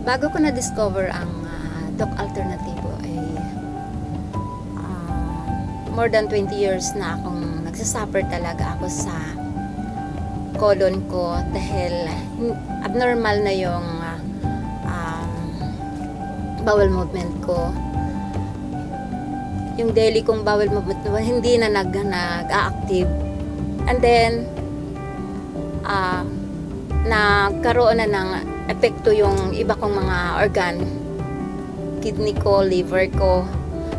Bago ko na-discover ang Doc Alternativo ay more than 20 years na akong nagsasuffer talaga ako sa colon ko dahil abnormal na yung bowel movement ko. Yung daily kong bowel movement hindi na nag-active. And then nagkaroon na ng epekto yung iba kong mga organ, kidney ko, liver ko,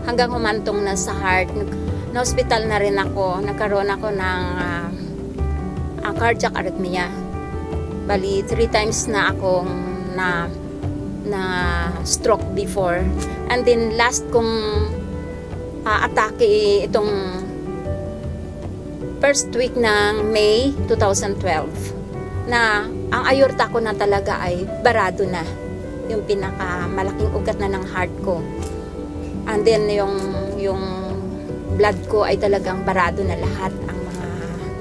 hanggang humantong na sa heart. Na-hospital na rin ako, nagkaroon ako ng cardiac arrhythmia. Bali, 3 times na akong na stroke before. And then last kong atake itong first week ng May 2012 na ang aorta ko na talaga ay barado na, yung pinakamalaking ugat na ng heart ko. And then yung blood ko ay talagang barado na lahat ang mga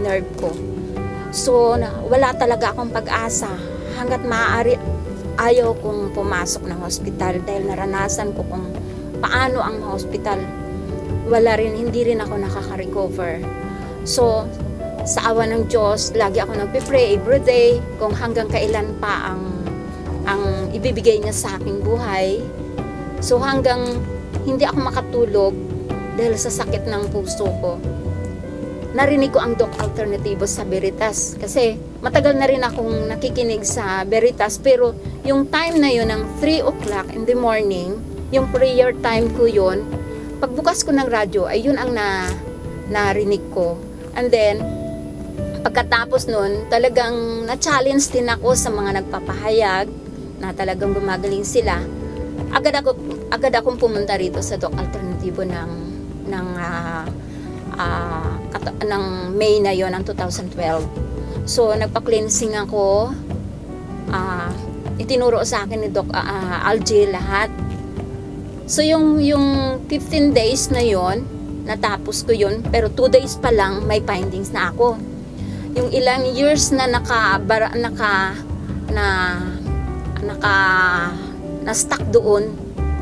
nerve ko. So wala talaga akong pag-asa hanggat maaari. Ayaw kong pumasok ng hospital dahil naranasan ko kung paano ang hospital. Hindi rin ako nakaka-recover. So sa awa ng Diyos, lagi ako nagpe-pray every day kung hanggang kailan pa ang ibibigay niya sa aking buhay. So hanggang hindi ako makatulog dahil sa sakit ng puso ko, narinig ko ang Doc Alternativo sa Veritas. Kasi matagal na rin akong nakikinig sa Veritas, pero yung time na yun ng 3 o'clock in the morning, yung prayer time ko yun, pagbukas ko ng radyo ay yun ang narinig ko. And then pagkatapos nun, talagang na-challenge din ako sa mga nagpapahayag na talagang gumagaling sila. Agad akong pumunta rito sa Doc Alternativo ng May na yon ng 2012. So nagpa-cleansing ako, itinuro sa akin ni Doc Algie lahat. So yung 15 days na yon, natapos ko yon, pero 2 days pa lang may findings na ako. Yung ilang years na na-stuck doon,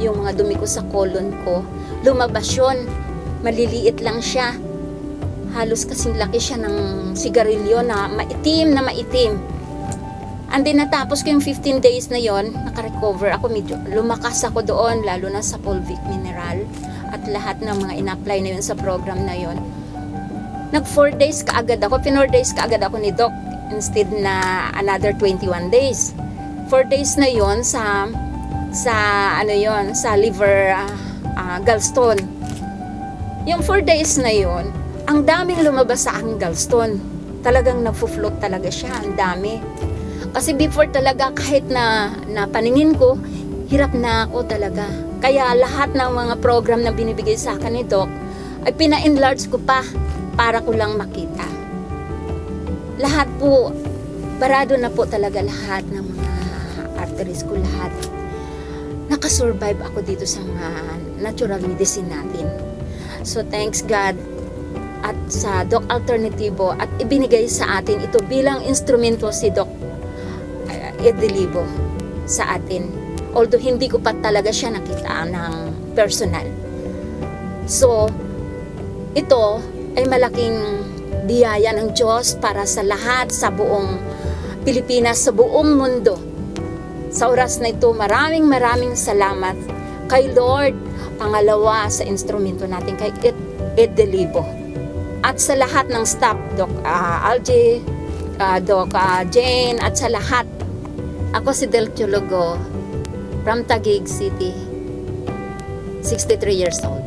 yung mga dumi ko sa colon ko, lumabas yun. Maliliit lang siya. Halos kasing laki siya ng sigarilyo na maitim. And then natapos ko yung 15 days na yon, naka-recover ako, medyo lumakas ako doon, lalo na sa fulvic mineral at lahat ng mga in-apply na yun sa program na yon. Nag 4 days kaagad ako, 4 days kaagad ako ni Doc instead na another 21 days. 4 days na yon sa liver gallstone. Yung 4 days na yon, ang daming lumabas sa aking gallstone. Talagang nagfo-float talaga siya, ang dami. Kasi before talaga, kahit na paningin ko, hirap na ako talaga. Kaya lahat ng mga program na binibigay sa akin ni Doc ay pina-enlarge ko pa para ko lang makita. Lahat po, barado na po talaga lahat ng mga arteries ko, lahat. Nakasurvive ako dito sa mga natural medicine natin. So thanks God at sa Doc Alternativo, at ibinigay sa atin ito bilang instrumento si Doc Edelivo sa atin. Although hindi ko pa talaga siya nakita ng personal. So ito ay malaking biyaya ng Diyos para sa lahat, sa buong Pilipinas, sa buong mundo. Sa oras na ito, maraming salamat kay Lord. Pangalawa, sa instrumento natin kay Edelivo. At sa lahat ng staff, Doc Algie, Doc Jane, at sa lahat. Ako si Del Chologo from Taguig City, 63 years old.